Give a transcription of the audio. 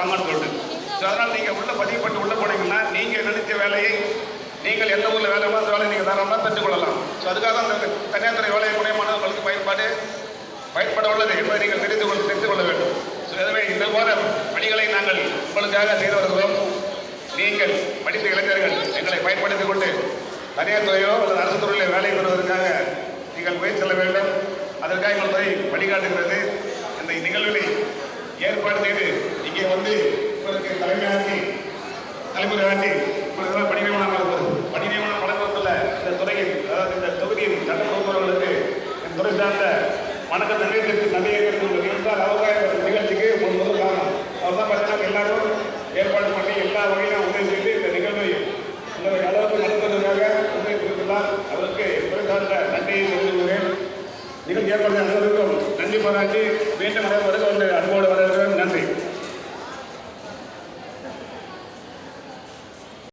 வாங்கன்னு சொல்லிட்டு. ஸோ அதனால் நீங்கள் உள்ளே பதிவுப்பட்டு உள்ளே போனீங்கன்னா நீங்கள் நினைச்ச வேலையை நீங்கள் எந்த ஊரில் வேலை அந்த வேலையை நீங்கள் தாராளமாக பெற்றுக்கொள்ளலாம். ஸோ அதுக்காக அந்த தனியார் துறை வேலை மூலியமான உங்களுக்கு பயன்பட உள்ளது என்பதை நீங்கள் தெரிந்து கொள்ள வேண்டும். ஸோ எனவே இந்த போல பணிகளை நாங்கள் உங்களுக்காக செய்து வருகிறோம். நீங்கள் படித்த இளைஞர்கள் எங்களை பயன்படுத்திக் கொண்டு தனியார் துறையோ அல்லது அரசு துறையிலே வேலை பெறுவதற்காக நீங்கள் முயற்சி செல்ல வேண்டும். அதற்காக எங்கள் துறை வழிகாட்டுகிறது. இந்த நிகழ்வுகளை ஏற்பாடு செய்து இங்கே வந்து உங்களுக்கு தலைமுறை ஆட்சி உங்களுக்கு பணி நியமனம் வழங்குவதில் இந்த துறையின் அதாவது இந்த தொகுதியின் சட்ட பொறுப்பவர்களுக்கு இந்த துறை சார்ந்த வணக்கம் நன்றியை இருந்தால் அவங்க நிகழ்ச்சிக்கு முதல்